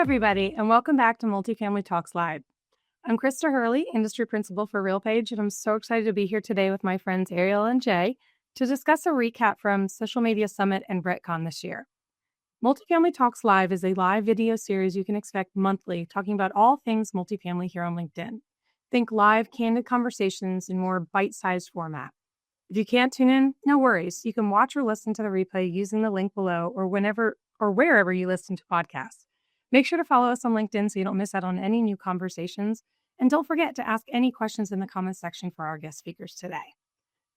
everybody, and welcome back to Multifamily Talks Live. I'm Krista Hurley, Industry Principal for RealPage, and I'm so excited to be here today with my friends Ariel and Jay to discuss a recap from Social Media Summit and RETCON this year. Multifamily Talks Live is a live video series you can expect monthly, talking about all things multifamily here on LinkedIn. Think live, candid conversations in more bite-sized format. If you can't tune in, no worries. You can watch or listen to the replay using the link below or whenever or wherever you listen to podcasts. Make sure to follow us on LinkedIn so you don't miss out on any new conversations. And don't forget to ask any questions in the comments section for our guest speakers today.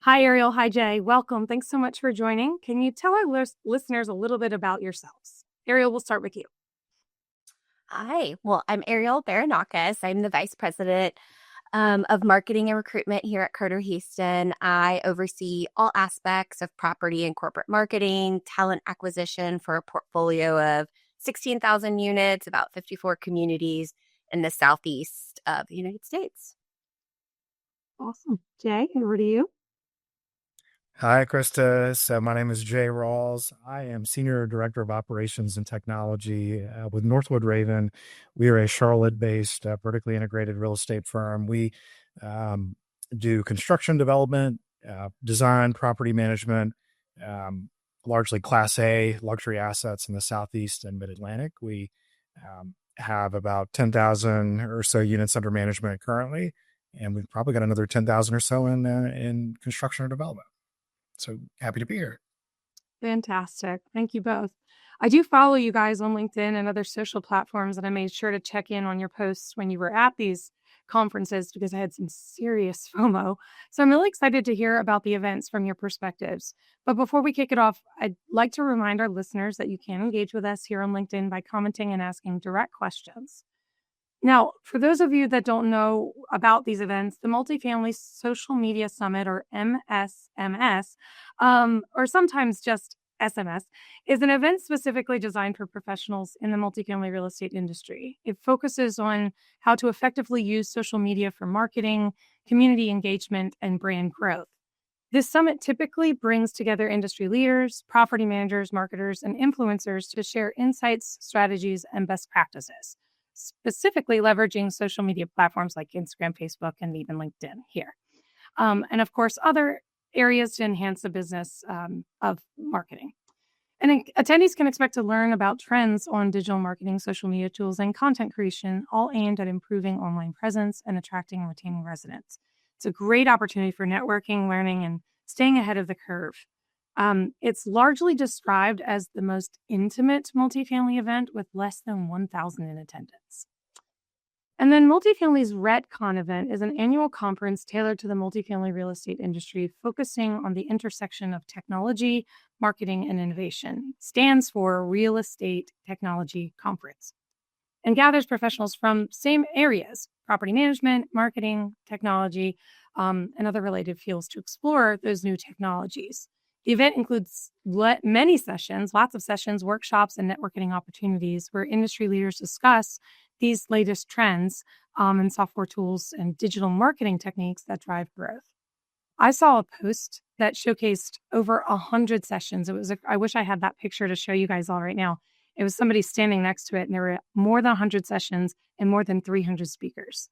Hi, Ariel. Hi, Jay. Welcome. Thanks so much for joining. Can you tell our listeners a little bit about yourselves? Ariel, we'll start with you. Hi. Well, I'm Ariel Baranauckas. I'm the Vice President of Marketing and Recruitment here at Carter-Haston. I oversee all aspects of property and corporate marketing, talent acquisition for a portfolio of 16,000 units, about 54 communities in the southeast of the United States. Awesome. Jay, over to you. Hi, Krista. So my name is Jay Rawls. I am Senior Director of Operations and Technology with Northwood Ravin. We are a Charlotte-based vertically integrated real estate firm. We do construction development, design, property management, largely Class A luxury assets in the Southeast and Mid-Atlantic. We have about 10,000 or so units under management currently, and we've probably got another 10,000 or so in construction or development. So happy to be here. Fantastic. Thank you both. I do follow you guys on LinkedIn and other social platforms, and I made sure to check in on your posts when you were at these conferences because I had some serious FOMO. So I'm really excited to hear about the events from your perspectives. But before we kick it off, I'd like to remind our listeners that you can engage with us here on LinkedIn by commenting and asking direct questions. Now, for those of you that don't know about these events, the Multifamily Social Media Summit, or MSMS, or sometimes just SMS, is an event specifically designed for professionals in the multifamily real estate industry. It focuses on how to effectively use social media for marketing, community engagement, and brand growth. This summit typically brings together industry leaders, property managers, marketers, and influencers to share insights, strategies, and best practices, specifically leveraging social media platforms like Instagram, Facebook, and even LinkedIn here. And of course, other areas to enhance the business of marketing. And attendees can expect to learn about trends on digital marketing, social media tools, and content creation, all aimed at improving online presence and attracting and retaining residents. It's a great opportunity for networking, learning, and staying ahead of the curve. It's largely described as the most intimate multifamily event with less than 1,000 in attendance. And then Multifamily's RETCON event is an annual conference tailored to the multifamily real estate industry, focusing on the intersection of technology, marketing, and innovation. It stands for Real Estate Technology Conference, and gathers professionals from same areas, property management, marketing, technology, and other related fields to explore those new technologies. The event includes many sessions, lots of sessions, workshops, and networking opportunities where industry leaders discuss these latest trends and software tools and digital marketing techniques that drive growth. I saw a post that showcased over 100 sessions. I wish I had that picture to show you guys all right now. It was somebody standing next to it, and there were more than 100 sessions and more than 300 speakers.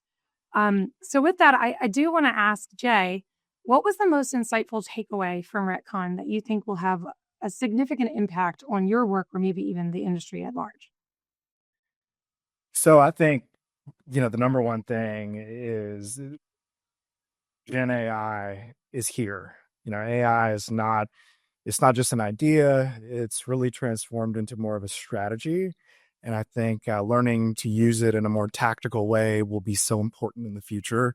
So with that, I do want to ask Jay, what was the most insightful takeaway from RETCON that you think will have a significant impact on your work or maybe even the industry at large? So I think, the number one thing is Gen AI is here. AI is not, it's not just an idea. It's really transformed into more of a strategy. And I think learning to use it in a more tactical way will be so important in the future.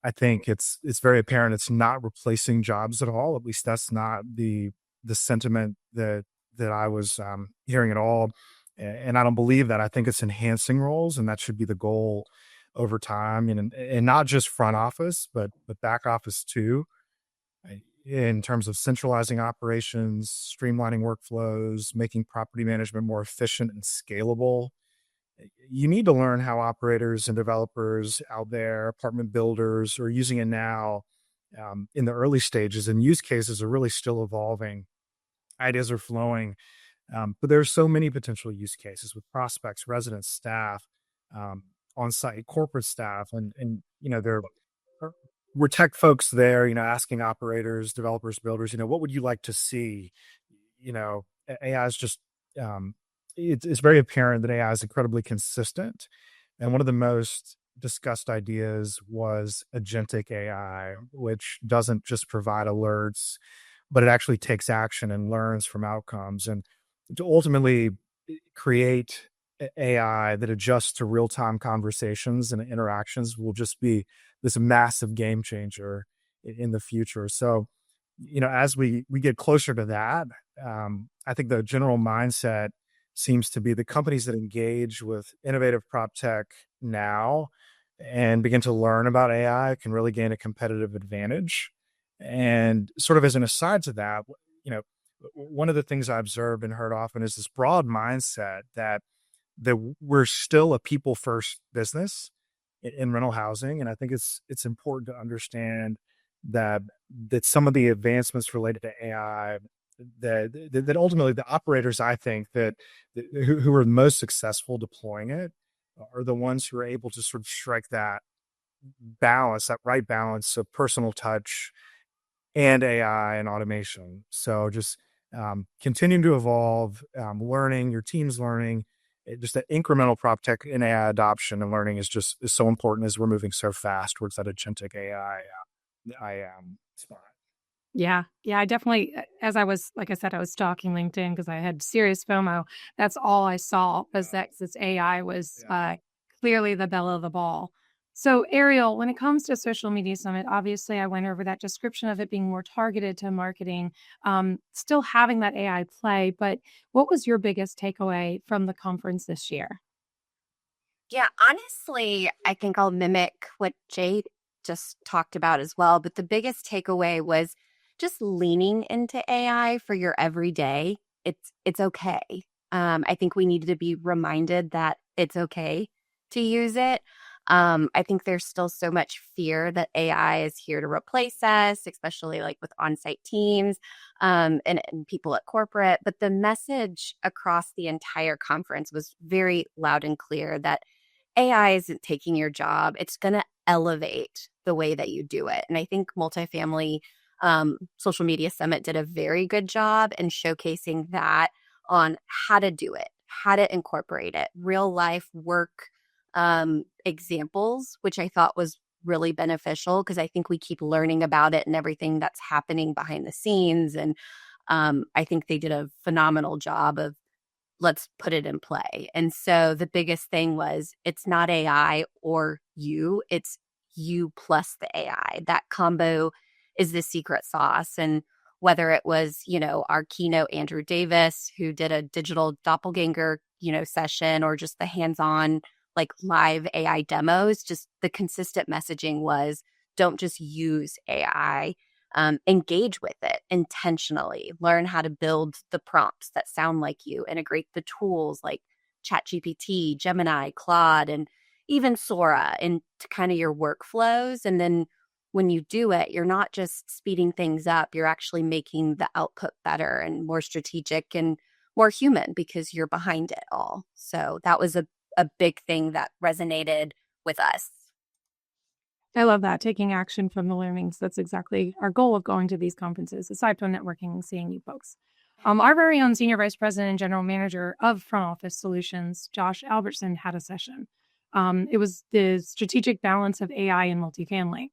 I think it's very apparent it's not replacing jobs at all. At least that's not the sentiment that I was hearing at all. And I don't believe that. I think it's enhancing roles, and that should be the goal over time. And not just front office, but back office too, in terms of centralizing operations, streamlining workflows, making property management more efficient and scalable. You need to learn how operators and developers out there, apartment builders, are using it now in the early stages, and use cases are really still evolving. Ideas are flowing But there's so many potential use cases with prospects, residents, staff, on-site corporate staff, and we're tech folks there, asking operators, developers, builders, what would you like to see? AI is just, it's very apparent that AI is incredibly consistent. And one of the most discussed ideas was agentic AI, which doesn't just provide alerts, but it actually takes action and learns from outcomes. And to ultimately create AI that adjusts to real-time conversations and interactions will just be this massive game changer in the future. So, as we get closer to that, I think the general mindset seems to be the companies that engage with innovative prop tech now and begin to learn about AI can really gain a competitive advantage. And sort of as an aside to that, one of the things I observed and heard often is this broad mindset that we're still a people first business in rental housing. And I think it's important to understand that some of the advancements related to AI, that ultimately the operators, I think who are most successful deploying it are the ones who are able to sort of strike that balance, that right balance of personal touch and AI and automation. So just continuing to evolve, learning, your team's learning, just that incremental prop tech and AI adoption and learning is so important as we're moving so fast towards that agentic AI spot. Yeah. I definitely, as I was, like I said, I was stalking LinkedIn because I had serious FOMO. That's all I saw was that this AI was clearly the belle of the ball. So Ariel, when it comes to Social Media Summit, obviously I went over that description of it being more targeted to marketing, still having that AI play, but what was your biggest takeaway from the conference this year? Yeah, honestly, I think I'll mimic what Jay just talked about as well. But the biggest takeaway was just leaning into AI for your everyday. It's okay. I think we needed to be reminded that it's okay to use it. I think there's still so much fear that AI is here to replace us, especially like with on-site teams and people at corporate. But the message across the entire conference was very loud and clear that AI isn't taking your job. It's going to elevate the way that you do it. And I think Multifamily Social Media Summit did a very good job in showcasing that on how to do it, how to incorporate it, real life work examples, which I thought was really beneficial because I think we keep learning about it and everything that's happening behind the scenes. And I think they did a phenomenal job of let's put it in play. And so the biggest thing was it's not AI or you, it's you plus the AI. That combo is the secret sauce. And whether it was, our keynote, Andrew Davis, who did a digital doppelganger, session, or just the hands-on like live AI demos, just the consistent messaging was don't just use AI. Engage with it intentionally, learn how to build the prompts that sound like you, integrate the tools like ChatGPT, Gemini, Claude, and even Sora into kind of your workflows. And then when you do it, you're not just speeding things up, you're actually making the output better and more strategic and more human because you're behind it all. So that was a big thing that resonated with us. I love that, taking action from the learnings. That's exactly our goal of going to these conferences, aside from networking and seeing you folks. Our very own Senior Vice President and General Manager of Front Office Solutions, Josh Albertson, had a session. It was the strategic balance of AI and multifamily.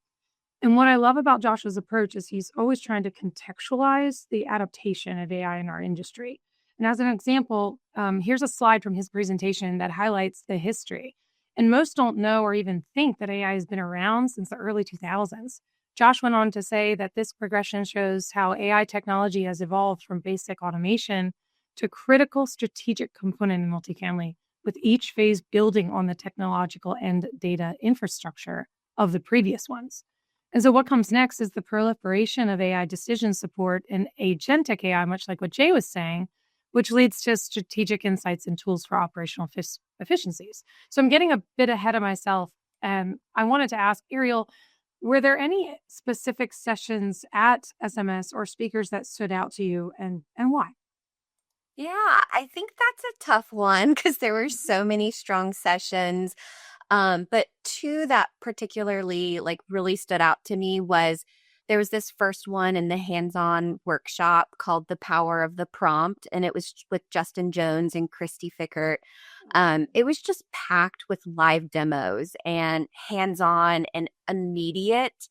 And what I love about Josh's approach is he's always trying to contextualize the adaptation of AI in our industry. And as an example, here's a slide from his presentation that highlights the history. And most don't know or even think that AI has been around since the early 2000s. Josh went on to say that this progression shows how AI technology has evolved from basic automation to critical strategic component in multifamily, with each phase building on the technological and data infrastructure of the previous ones. And so what comes next is the proliferation of AI decision support and agentic AI, much like what Jay was saying, which leads to strategic insights and tools for operational efficiencies. So I'm getting a bit ahead of myself. And I wanted to ask Ariel, were there any specific sessions at SMS or speakers that stood out to you, and why? Yeah, I think that's a tough one because there were so many strong sessions. But two that particularly like really stood out to me was there was this first one in the hands-on workshop called The Power of the Prompt, and it was with Justin Jones and Christy Fickert. It was just packed with live demos and hands-on and immediate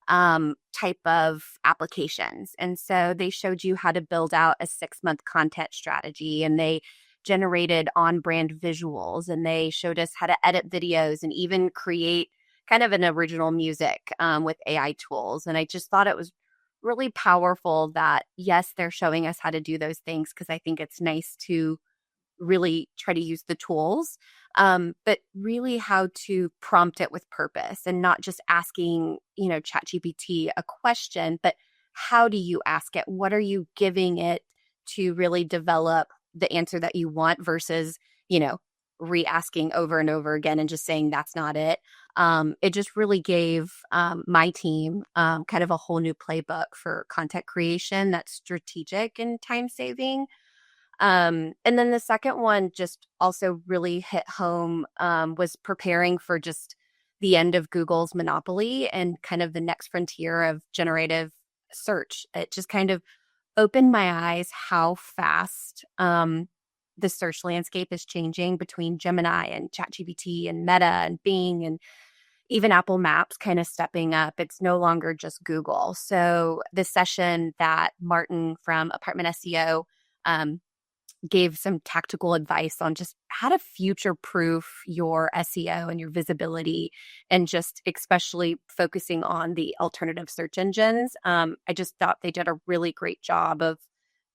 type of applications. And so they showed you how to build out a 6-month content strategy, and they generated on brand visuals, and they showed us how to edit videos and even create kind of an original music with AI tools. And I just thought it was really powerful that, yes, they're showing us how to do those things because I think it's nice to really try to use the tools, but really how to prompt it with purpose and not just asking, ChatGPT a question, but how do you ask it? What are you giving it to really develop the answer that you want versus, re-asking over and over again and just saying that's not it. It just really gave my team kind of a whole new playbook for content creation that's strategic and time saving. And then the second one just also really hit home, was preparing for just the end of Google's monopoly and kind of the next frontier of generative search. It just kind of opened my eyes how fast the search landscape is changing between Gemini and ChatGPT and Meta and Bing and even Apple Maps kind of stepping up. It's no longer just Google. So the session that Martin from Apartment SEO gave some tactical advice on just how to future proof your SEO and your visibility, and just especially focusing on the alternative search engines. I just thought they did a really great job of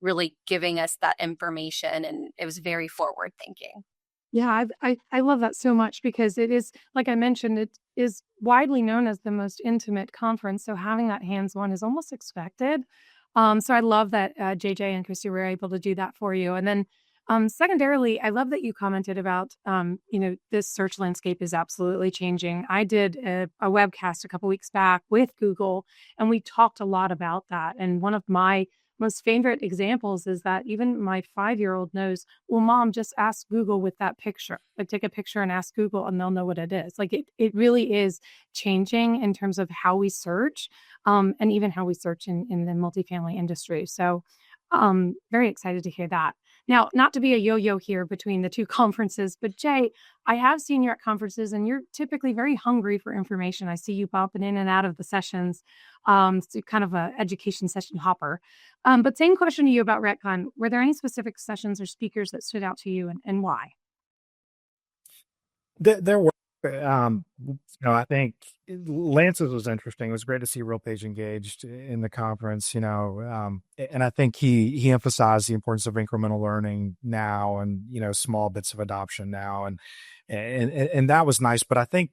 really giving us that information, and it was very forward thinking. Yeah, I love that so much because it is, like I mentioned, it is widely known as the most intimate conference. So having that hands-on is almost expected. So I love that JJ and Krista were able to do that for you. And then secondarily, I love that you commented about, this search landscape is absolutely changing. I did a webcast a couple weeks back with Google, and we talked a lot about that. And one of my most favorite examples is that even my 5-year-old knows, well, mom, just ask Google with that picture. Like take a picture and ask Google and they'll know what it is. Like it really is changing in terms of how we search, and even how we search in the multifamily industry. So very excited to hear that. Now, not to be a yo-yo here between the two conferences, but Jay, I have seen you at conferences and you're typically very hungry for information. I see you popping in and out of the sessions. So kind of a education session hopper. But same question to you about RETCON. Were there any specific sessions or speakers that stood out to you, and why? There were, I think Lance's was interesting. It was great to see RealPage engaged in the conference, and I think he emphasized the importance of incremental learning now and, small bits of adoption now. And that was nice. But I think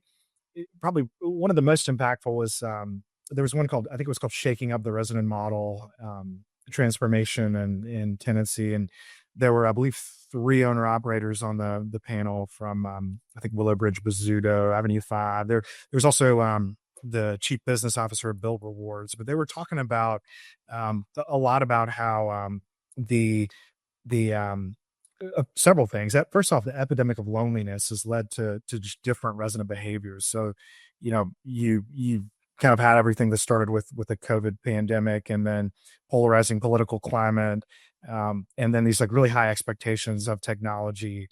probably one of the most impactful was, there was one called, I think it was called Shaking Up the Resident Model, Transformation and Tenancy. And there were, I believe, 3 owner operators on the panel from, I think, Willowbridge, Bozzuto, Avenue 5. There was also the chief business officer of Bill Rewards, but they were talking about a lot about how the several things. That first off, the epidemic of loneliness has led to just different resident behaviors. So, you kind of had everything that started with the COVID pandemic, and then polarizing political climate, and then these like really high expectations of technology,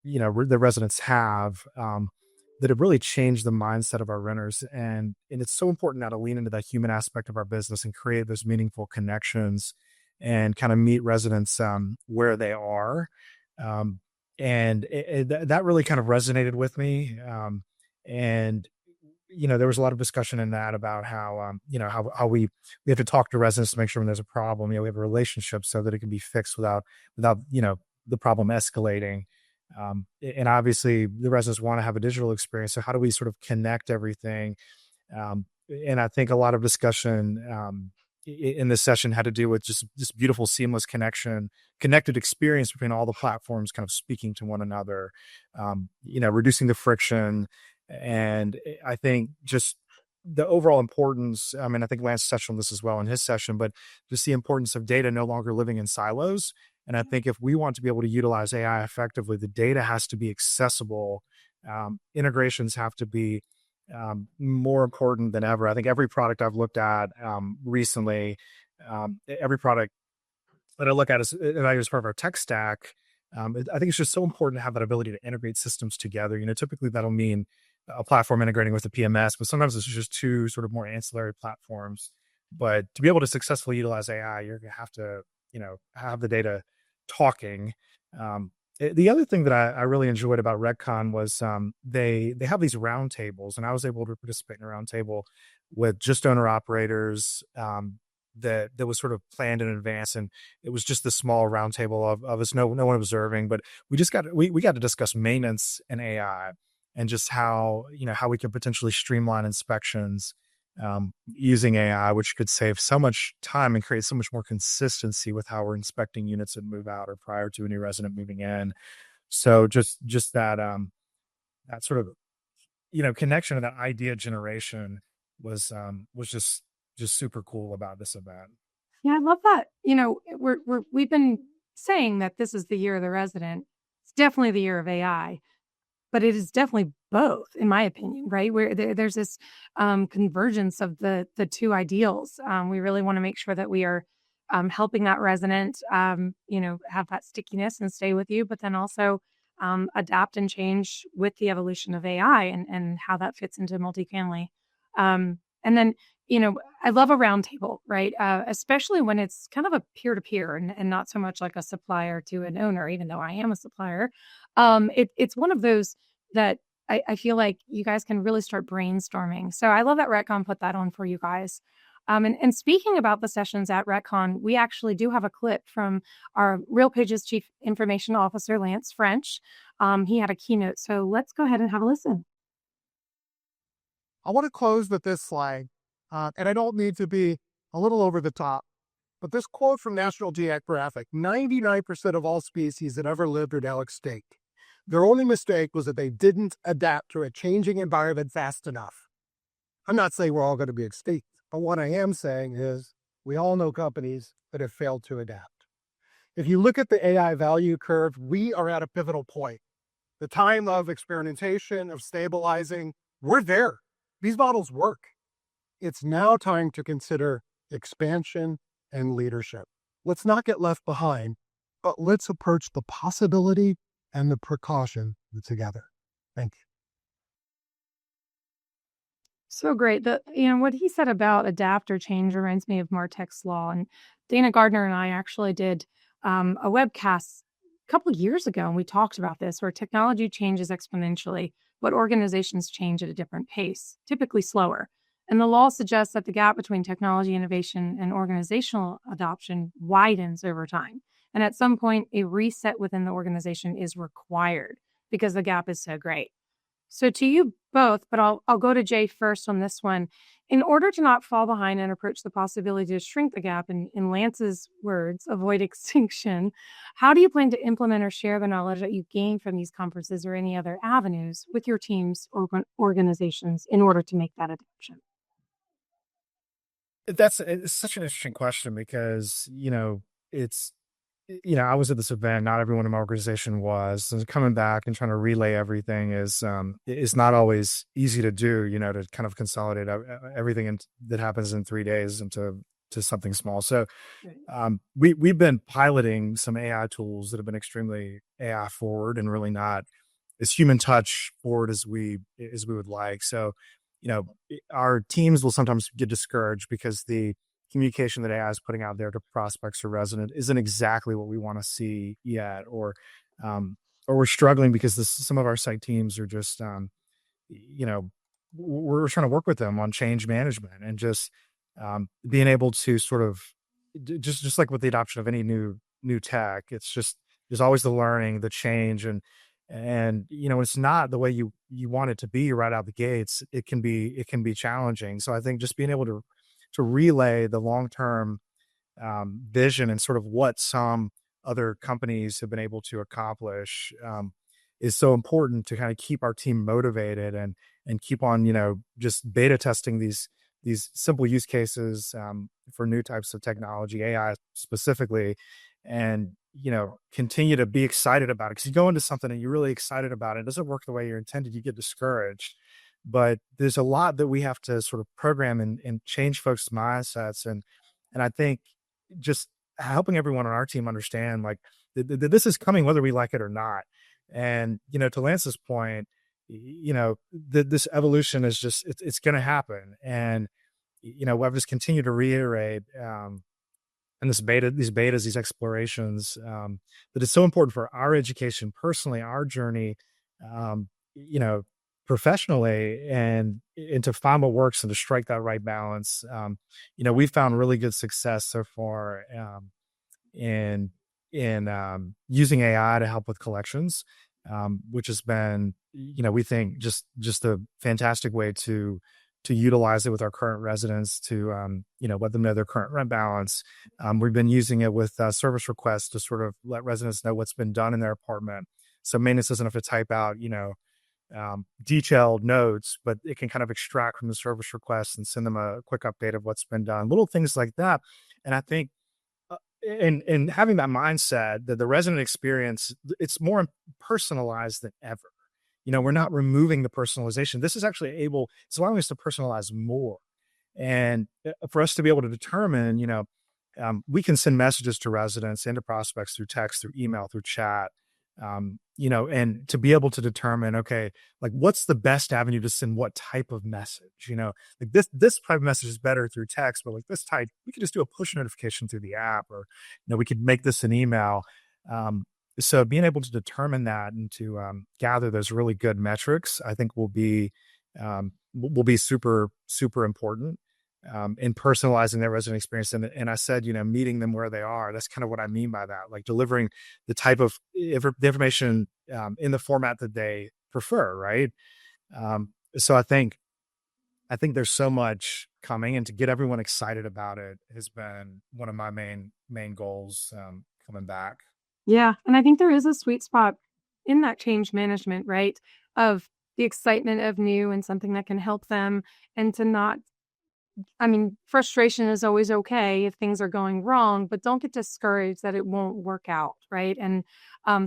the residents have, that have really changed the mindset of our renters. And it's so important now to lean into that human aspect of our business and create those meaningful connections and kind of meet residents where they are. And that really kind of resonated with me. And there was a lot of discussion in that about how, how we have to talk to residents to make sure when there's a problem, we have a relationship so that it can be fixed without, the problem escalating. And obviously the residents want to have a digital experience. So how do we sort of connect everything? And I think a lot of discussion in this session had to do with just this beautiful, seamless connected experience between all the platforms kind of speaking to one another, reducing the friction. And I think just the overall importance, I think Lance touched on this as well in his session, but just the importance of data no longer living in silos And I think if we want to be able to utilize AI effectively, the data has to be accessible. Integrations have to be more important than ever. I think every product I've looked at recently, every product that I look at as part of our tech stack, I think it's just so important to have that ability to integrate systems together. Typically that'll mean a platform integrating with a PMS, but sometimes it's just two sort of more ancillary platforms. But to be able to successfully utilize AI, you're going to have to, have the data talking. The other thing that I really enjoyed about RETCON was they have these roundtables, and I was able to participate in a roundtable with just owner operators that was sort of planned in advance, and it was just the small roundtable of us, no one observing, but we got to discuss maintenance and AI and just how we could potentially streamline inspections using AI, which could save so much time and create so much more consistency with how we're inspecting units that move out or prior to a new resident moving in. So just that that sort of connection to that idea generation was just super cool about this event. Yeah, I love that. We've been saying that this is the year of the resident. It's definitely the year of AI. But it is definitely both, in my opinion, right? Where there's this convergence of the two ideals. We really want to make sure that we are helping that resident, have that stickiness and stay with you, but then also adapt and change with the evolution of AI and how that fits into multifamily. And then, I love a roundtable, right? Especially when it's kind of a peer-to-peer and not so much like a supplier to an owner, even though I am a supplier. It's one of those that I feel like you guys can really start brainstorming. So I love that RETCON put that on for you guys. And speaking about the sessions at RETCON, we actually do have a clip from our RealPage's Chief Information Officer, Lance French. He had a keynote. So let's go ahead and have a listen. I want to close with this slide, and I don't need to be a little over the top, but this quote from National Geographic: 99% of all species that ever lived are now extinct. Their only mistake was that they didn't adapt to a changing environment fast enough. I'm not saying we're all going to be extinct, but what I am saying is we all know companies that have failed to adapt. If you look at the AI value curve, we are at a pivotal point. The time of experimentation, of stabilizing, we're there. These models work. It's now time to consider expansion and leadership. Let's not get left behind, but let's approach the possibility and the precaution together. Thank you. So great. What he said about adapt or change reminds me of Martech's law. And Dana Gardner and I actually did a webcast a couple of years ago, and we talked about this, where technology changes exponentially, but organizations change at a different pace, typically slower. And the law suggests that the gap between technology innovation and organizational adoption widens over time. And at some point, a reset within the organization is required because the gap is so great. So to you both, but I'll go to Jay first on this one. In order to not fall behind and approach the possibility to shrink the gap, in Lance's words, avoid extinction, how do you plan to implement or share the knowledge that you gain from these conferences or any other avenues with your teams or organizations in order to make that adoption? It's such an interesting question because, I was at this event, not everyone in my organization was, and coming back and trying to relay everything is not always easy to do, to kind of consolidate everything that happens in 3 days into something small. So we've been piloting some AI tools that have been extremely AI forward and really not as human touch forward as we would like. So, our teams will sometimes get discouraged because the communication that AI is putting out there to prospects or resident isn't exactly what we want to see yet, or we're struggling because some of our site teams are just, we're trying to work with them on change management and just being able to sort of just like with the adoption of any new tech, it's just there's always the learning, the change, and it's not the way you want it to be right out the gates. It can be challenging. So I think just being able to relay the long-term vision and sort of what some other companies have been able to accomplish is so important to kind of keep our team motivated and keep on, just beta testing these simple use cases for new types of technology, AI specifically, and, continue to be excited about it. Because you go into something and you're really excited about it. It doesn't work the way you're intended. You get discouraged. But there's a lot that we have to sort of program and change folks' mindsets. And I think just helping everyone on our team understand like that this is coming whether we like it or not. And, to Lance's point, this evolution is just, it's going to happen. And, I've just continued to reiterate, and these betas, these explorations, that it's so important for our education, personally, our journey, you know, professionally, and to find what works and to strike that right balance. We've found really good success so far, in using AI to help with collections, which has been, we think just a fantastic way to utilize it with our current residents to, let them know their current rent balance. We've been using it with service requests to sort of let residents know what's been done in their apartment. So maintenance doesn't have to type out, detailed notes, but it can kind of extract from the service request and send them a quick update of what's been done, little things like that. And I think in having that mindset that the resident experience, it's more personalized than ever. We're not removing the personalization. This is actually it's allowing us to personalize more. And for us to be able to determine, we can send messages to residents and to prospects through text, through email, through chat, and to be able to determine, okay, like what's the best avenue to send what type of message, like this type of message is better through text, but like this type, we could just do a push notification through the app, or, we could make this an email. So being able to determine that and to gather those really good metrics, I think will be super, super important in personalizing their resident experience. And I said, meeting them where they are. That's kind of what I mean by that, like delivering the type of the information in the format that they prefer, right? So I think there's so much coming, and to get everyone excited about it has been one of my main goals coming back. Yeah. And I think there is a sweet spot in that change management, right? Of the excitement of new and something that can help them, and to not, frustration is always okay if things are going wrong, but don't get discouraged that it won't work out, right? And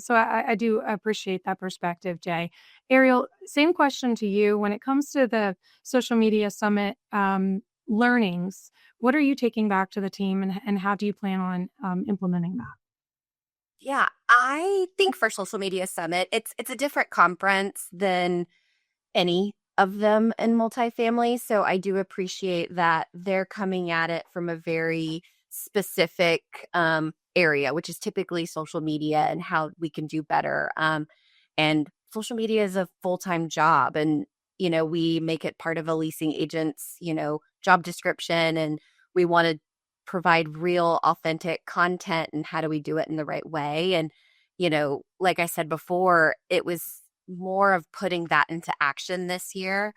so I do appreciate that perspective, Jay. Ariel, same question to you. When it comes to the social media summit learnings, what are you taking back to the team, and how do you plan on implementing that? Yeah, I think for Social Media Summit, it's a different conference than any of them in multifamily. So I do appreciate that they're coming at it from a very specific area, which is typically social media and how we can do better. And social media is a full-time job, and we make it part of a leasing agent's job description, and we want to provide real, authentic content. And how do we do it in the right way? And like I said before, it was more of putting that into action this year.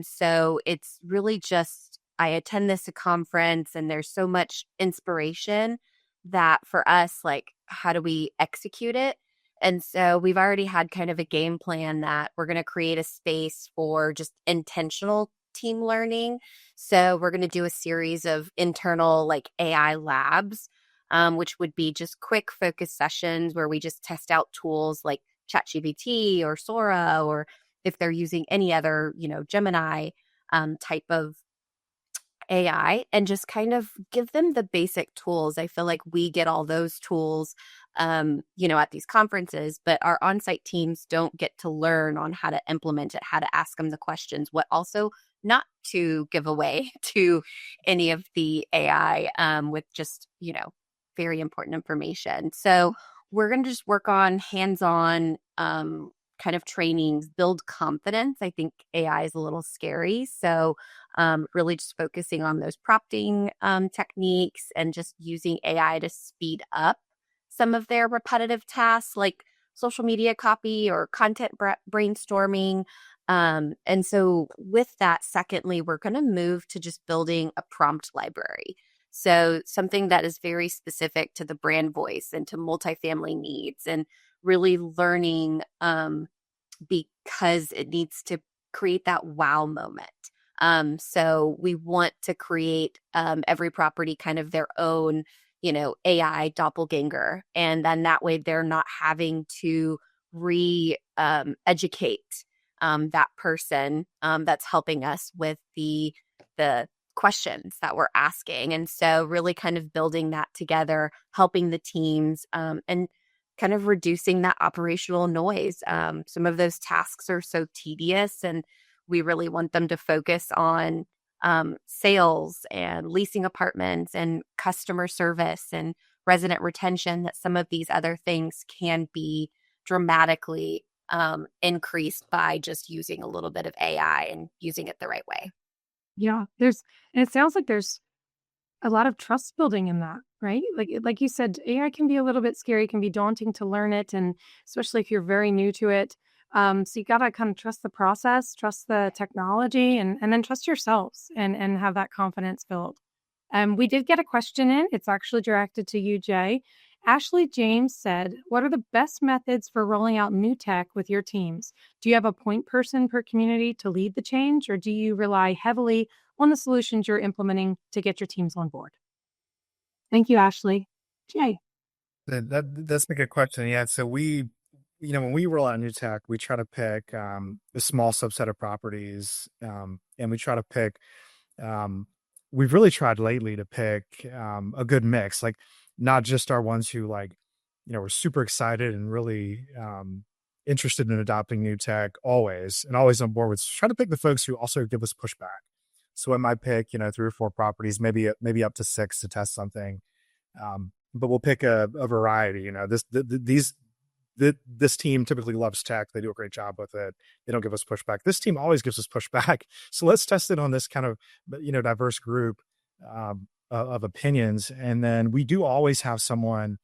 So it's really just, I attend this conference and there's so much inspiration that for us, like, how do we execute it? And so we've already had kind of a game plan that we're going to create a space for just intentional team learning. So we're going to do a series of internal like AI labs, which would be just quick focus sessions where we just test out tools like ChatGPT or Sora, or if they're using any other, Gemini type of AI, and just kind of give them the basic tools. I feel like we get all those tools, at these conferences, but our on-site teams don't get to learn on how to implement it, how to ask them the questions, what also not to give away to any of the AI with just, very important information. So we're going to just work on hands-on kind of trainings, build confidence. I think AI is a little scary. So really just focusing on those prompting techniques and just using AI to speed up some of their repetitive tasks like social media copy or content brainstorming. And so with that, secondly, we're going to move to just building a prompt library. So something that is very specific to the brand voice and to multifamily needs, and really learning because it needs to create that wow moment. So we want to create every property kind of their own, AI doppelganger. And then that way they're not having to educate that person that's helping us with the questions that we're asking. And so really kind of building that together, helping the teams, and kind of reducing that operational noise. Some of those tasks are so tedious, and we really want them to focus on sales and leasing apartments and customer service and resident retention, that some of these other things can be dramatically increased by just using a little bit of AI and using it the right way. Yeah, and it sounds like there's a lot of trust building in that, right? Like you said, AI can be a little bit scary, can be daunting to learn it, and especially if you're very new to it. So you gotta kind of trust the process, trust the technology, and then trust yourselves and have that confidence built. We did get a question in. It's actually directed to you, Jay. Ashley James said, "What are the best methods for rolling out new tech with your teams? Do you have a point person per community to lead the change, or do you rely heavily on the solutions you're implementing to get your teams on board?" Thank you, Ashley. Jay. That's a good question. Yeah. So when we roll out new tech, we try to pick a small subset of properties, and we try to pick. We've really tried lately to pick a good mix, like not just our ones who were super excited and really interested in adopting new tech always on board with. Try to pick the folks who also give us pushback. So I might pick 3 or 4 properties, maybe up to 6 to test something, but we'll pick a variety. This team typically loves tech. They do a great job with it. They don't give us pushback. This team always gives us pushback. So let's test it on this kind of, diverse group of opinions. And then we do always have someone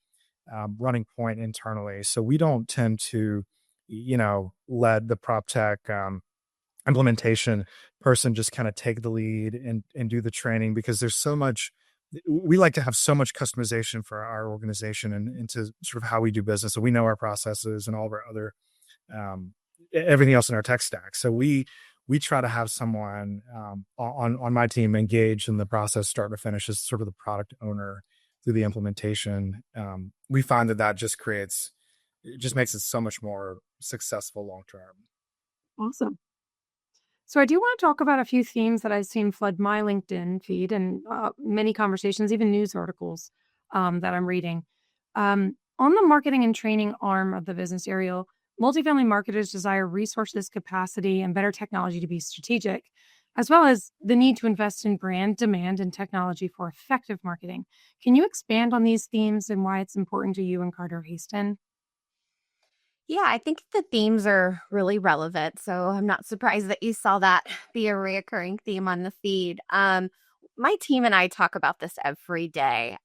running point internally. So we don't tend to, let the proptech implementation person just kind of take the lead and do the training, because there's so much. We like to have so much customization for our organization and into sort of how we do business. So we know our processes and all of our other, everything else in our tech stack. So we try to have someone on my team engaged in the process, start to finish, as sort of the product owner through the implementation. We find that just makes it so much more successful long-term. Awesome. So I do want to talk about a few themes that I've seen flood my LinkedIn feed and many conversations, even news articles that I'm reading. On the marketing and training arm of the business, Ariel, multifamily marketers desire resources, capacity, and better technology to be strategic, as well as the need to invest in brand demand and technology for effective marketing. Can you expand on these themes and why it's important to you and Carter-Haston? Yeah, I think the themes are really relevant. So I'm not surprised that you saw that be a reoccurring theme on the feed. My team and I talk about this every day.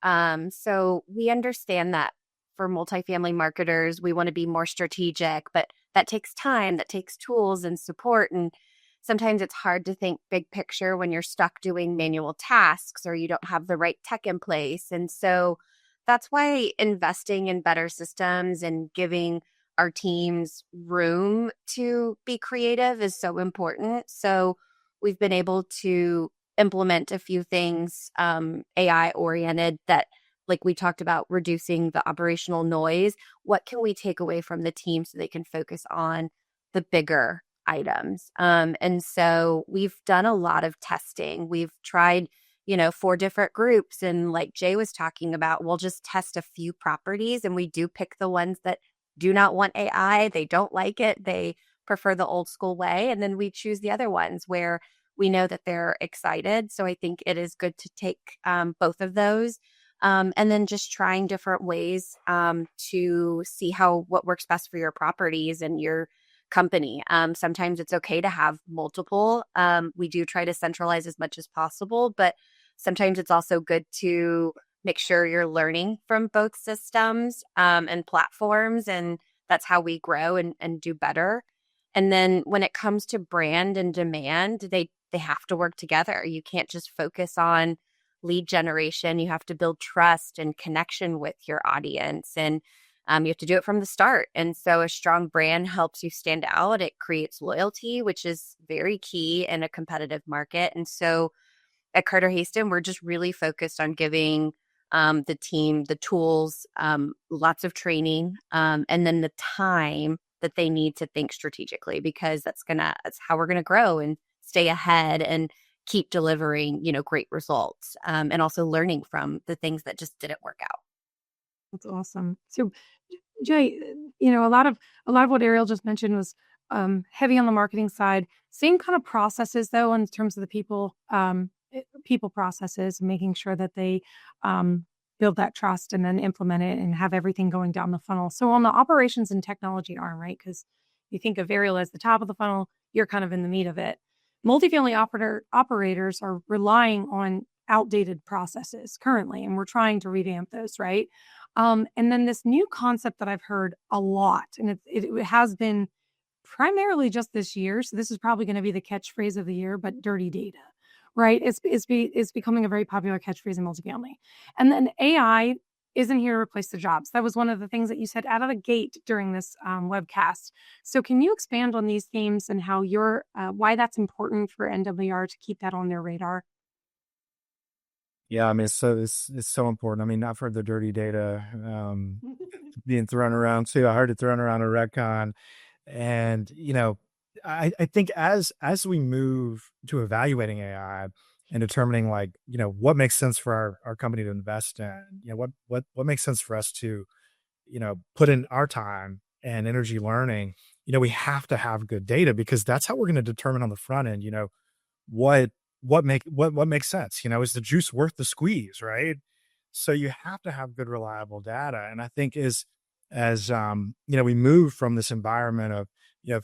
So we understand that for multifamily marketers, we want to be more strategic, but that takes time, that takes tools and support. And sometimes it's hard to think big picture when you're stuck doing manual tasks or you don't have the right tech in place. And so that's why investing in better systems and giving our teams room to be creative is so important. So we've been able to implement a few things AI oriented that, like we talked about, reducing the operational noise. What can we take away from the team so they can focus on the bigger items? And so we've done a lot of testing. We've tried 4 different groups. And like Jay was talking about, we'll just test a few properties, and we do pick the ones that do not want AI. They don't like it. They prefer the old school way. And then we choose the other ones where we know that they're excited. So I think it is good to take both of those. And then just trying different ways to see what works best for your properties and your company. Sometimes it's okay to have multiple. We do try to centralize as much as possible, but sometimes it's also good to make sure you're learning from both systems and platforms. And that's how we grow and do better. And then when it comes to brand and demand, they have to work together. You can't just focus on lead generation. You have to build trust and connection with your audience. And you have to do it from the start. And so a strong brand helps you stand out. It creates loyalty, which is very key in a competitive market. And so at Carter-Haston, we're just really focused on giving the team, the tools, lots of training, and then the time that they need to think strategically, because that's how we're gonna grow and stay ahead and keep delivering, great results, and also learning from the things that just didn't work out. That's awesome. So, Jay, a lot of what Ariel just mentioned was heavy on the marketing side. Same kind of processes, though, in terms of the people processes, making sure that they build that trust and then implement it and have everything going down the funnel. So on the operations and technology arm, right? Because you think of Ariel as the top of the funnel, you're kind of in the meat of it. Multifamily operators are relying on outdated processes currently, and we're trying to revamp those, right? And then this new concept that I've heard a lot, and it has been primarily just this year, so this is probably going to be the catchphrase of the year, but dirty data, right? It's becoming a very popular catchphrase in multifamily. And then AI isn't here to replace the jobs. That was one of the things that you said out of the gate during this webcast. So can you expand on these themes and how why that's important for NWR to keep that on their radar? Yeah, I mean, it's so important. I mean, I've heard the dirty data being thrown around too. I heard it thrown around at RETCON, and I think as we move to evaluating AI and determining what makes sense for our company to invest in, what makes sense for us to put in our time and energy learning, we have to have good data, because that's how we're going to determine on the front end, what makes sense. Is the juice worth the squeeze, right? So you have to have good, reliable data. And I think as we move from this environment of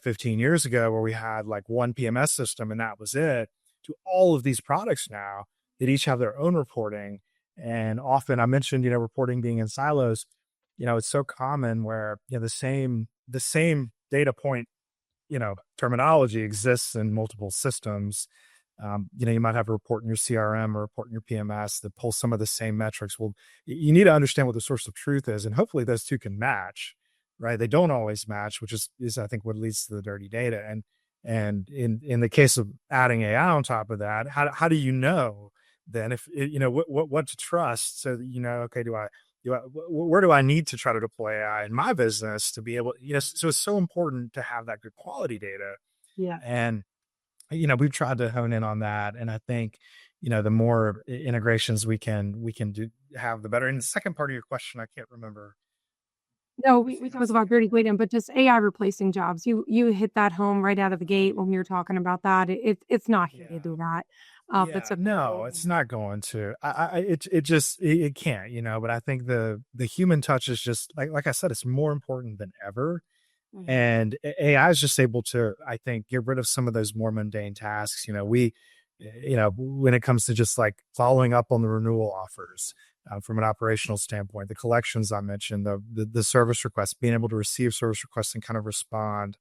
15 years ago, where we had like one PMS system and that was it, to all of these products now that each have their own reporting. And often, I mentioned reporting being in silos. It's so common where the same data point terminology exists in multiple systems. You might have a report in your CRM or a report in your PMS that pulls some of the same metrics. Well, you need to understand what the source of truth is, and hopefully those two can match, right? They don't always match, which is I think what leads to the dirty data. And in the case of adding AI on top of that, how do you know then if what to trust, so that okay, where do I need to try to deploy AI in my business to be able, so it's so important to have that good quality data. Yeah. And we've tried to hone in on that. And I think, the more integrations we can have, the better. And the second part of your question, I can't remember. No, we talked about dirty data, but just AI replacing jobs. You hit that home right out of the gate when we were talking about that. It's not here to do that. No, it's not going to. It can't, but I think the human touch is just like I said, it's more important than ever. Mm-hmm. And AI is just able to, I think, get rid of some of those more mundane tasks. When it comes to just like following up on the renewal offers, from an operational standpoint, the collections I mentioned, the service requests, being able to receive service requests and kind of respond,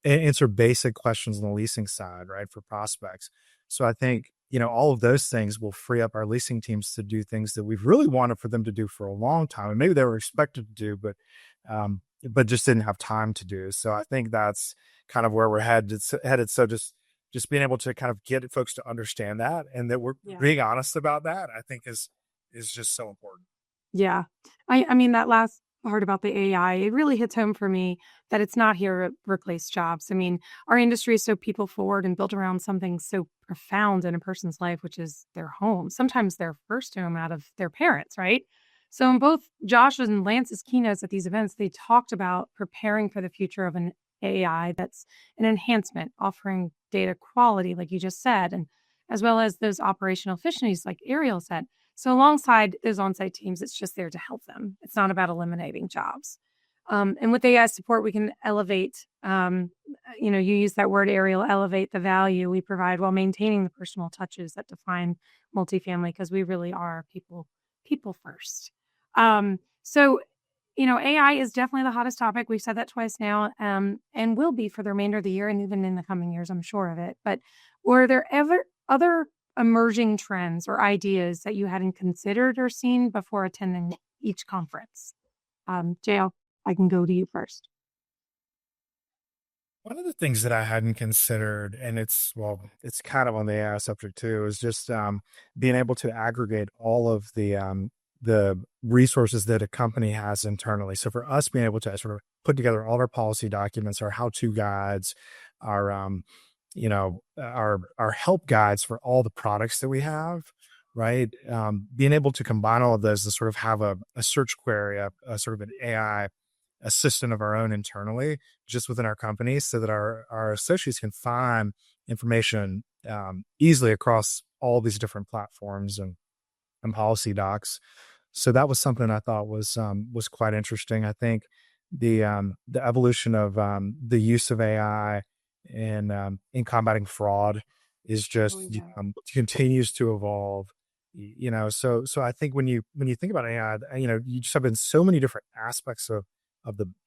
answer basic questions on the leasing side, right, for prospects. So I think, all of those things will free up our leasing teams to do things that we've really wanted for them to do for a long time. And maybe they were expected to do, but just didn't have time to do. So I think that's kind of where we're headed. So just being able to kind of get folks to understand that, and that we're being honest about that, I think is just so important. Yeah. I mean, that last part about the AI, it really hits home for me that it's not here to replace jobs. I mean, our industry is so people forward and built around something so profound in a person's life, which is their home, sometimes their first home out of their parents, right? So in both Josh's and Lance's keynotes at these events, they talked about preparing for the future of an AI that's an enhancement, offering data quality, like you just said, and as well as those operational efficiencies, like Ariel said. So alongside those on-site teams, it's just there to help them. It's not about eliminating jobs. And with AI support, we can elevate, you use that word, Ariel, elevate the value we provide while maintaining the personal touches that define multifamily, because we really are people first. So, AI is definitely the hottest topic. We've said that twice now, and will be for the remainder of the year and even in the coming years, I'm sure of it. But were there ever other emerging trends or ideas that you hadn't considered or seen before attending each conference? Jay, I can go to you first. One of the things that I hadn't considered, and it's kind of on the AI subject too, is just being able to aggregate all of the the resources that a company has internally. So for us being able to sort of put together all of our policy documents, our how-to guides, our our help guides for all the products that we have, right? Being able to combine all of those to sort of have a search query, a sort of an AI assistant of our own internally, just within our company, so that our associates can find information easily across all these different platforms and policy docs. So that was something I thought was quite interesting. I think the evolution of the use of AI in combating fraud is just continues to evolve. So I think when you think about AI, you just have been so many different aspects of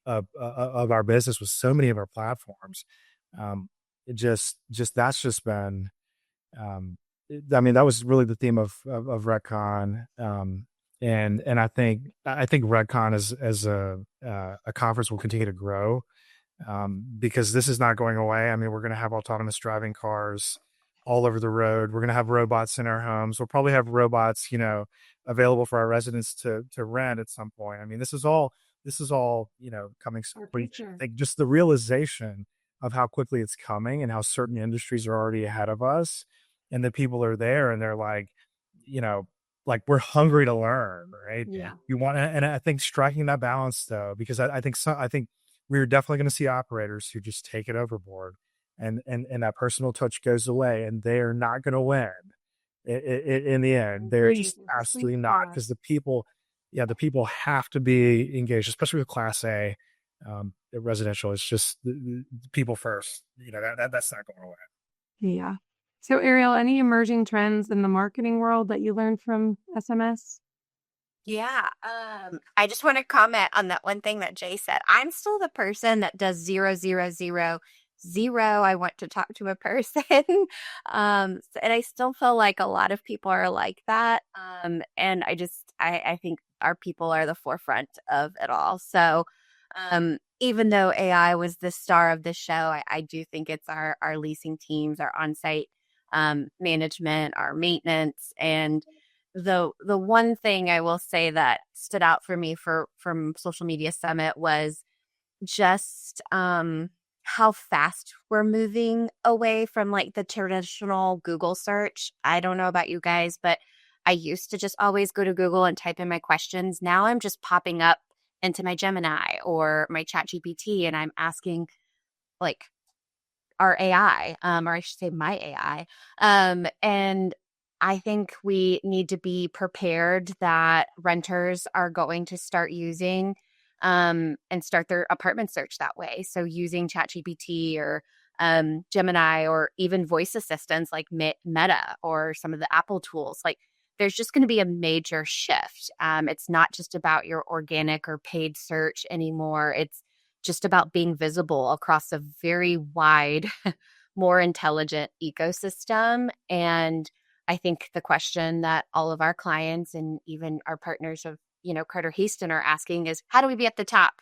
our business with so many of our platforms. That's just been that was really the theme of RETCON. And I think RETCON as a conference will continue to grow, because this is not going away. I mean, we're going to have autonomous driving cars all over the road. We're going to have robots in our homes. We'll probably have robots, available for our residents to rent at some point. I mean, this is all, coming. I think just the realization of how quickly it's coming and how certain industries are already ahead of us, and the people are there and they're like, like we're hungry to learn, right? Yeah. You want to, and I think striking that balance though, because I think we're definitely going to see operators who just take it overboard, and that personal touch goes away, and they are not going to win in the end. They're just absolutely not, because the people have to be engaged, especially with Class A residential. It's just the people first. That's not going away. Yeah. So Ariel, any emerging trends in the marketing world that you learned from SMS? Yeah. I just want to comment on that one thing that Jay said. I'm still the person that does 0, 0, 0, 0. I want to talk to a person. And I still feel like a lot of people are like that. And I think our people are the forefront of it all. So even though AI was the star of the show, I do think it's our leasing teams, our on-site management, our maintenance. And the one thing I will say that stood out for me from Social Media Summit was just how fast we're moving away from like the traditional Google search. I don't know about you guys, but I used to just always go to Google and type in my questions. Now I'm just popping up into my Gemini or my ChatGPT, and I'm asking like our AI, or I should say my AI. And I think we need to be prepared that renters are going to start using and start their apartment search that way. So using ChatGPT or Gemini, or even voice assistants like Meta or some of the Apple tools, like there's just going to be a major shift. It's not just about your organic or paid search anymore. It's just about being visible across a very wide, more intelligent ecosystem. And I think the question that all of our clients and even our partners of, Carter-Haston are asking is, how do we be at the top?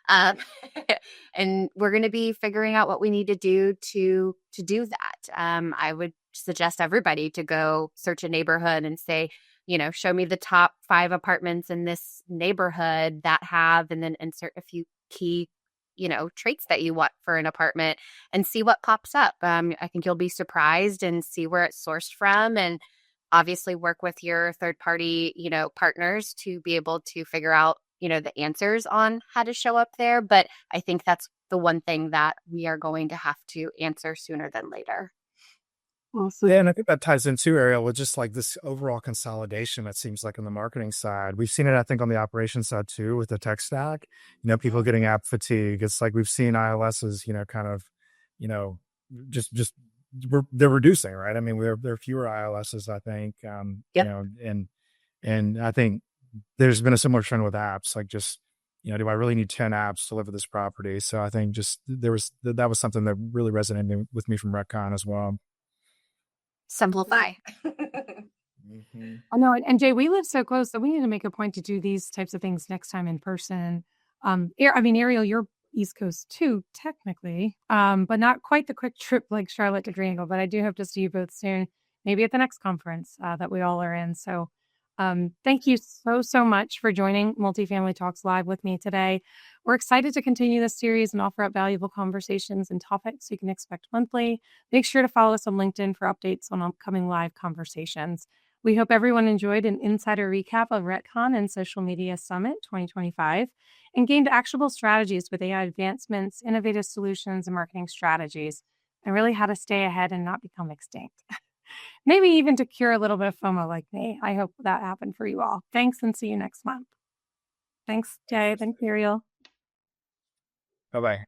And we're going to be figuring out what we need to do to do that. I would suggest everybody to go search a neighborhood and say, show me the top 5 apartments in this neighborhood that have, and then insert a few key traits that you want for an apartment and see what pops up. I think you'll be surprised and see where it's sourced from, and obviously work with your third party, partners to be able to figure out, the answers on how to show up there. But I think that's the one thing that we are going to have to answer sooner than later. Awesome. Yeah, and I think that ties into, Ariel, with just like this overall consolidation that seems like on the marketing side. We've seen it, I think, on the operations side too, with the tech stack, people getting app fatigue. It's like we've seen ILSs, they're reducing, right? I mean, there are fewer ILSs, I think, and I think there's been a similar trend with apps, like just, do I really need 10 apps to live at this property? So I think just that was something that really resonated with me from RETCON as well. Simplify. Mm-hmm. Oh no, and Jay, we live so close that we need to make a point to do these types of things next time in person. Ariel, you're East Coast too, technically, but not quite the quick trip like Charlotte to Greenville. But I do hope to see you both soon, maybe at the next conference that we all are in. So Thank you so much for joining Multifamily Talks Live with me today. We're excited to continue this series and offer up valuable conversations and topics you can expect monthly. Make sure to follow us on LinkedIn for updates on upcoming live conversations. We hope everyone enjoyed an insider recap of RETCON and Social Media Summit 2025 and gained actionable strategies with AI advancements, innovative solutions, and marketing strategies, and really how to stay ahead and not become extinct. Maybe even to cure a little bit of FOMO like me. I hope that happened for you all. Thanks, and see you next month. Thanks, Jay. Thanks, Ariel. Bye-bye.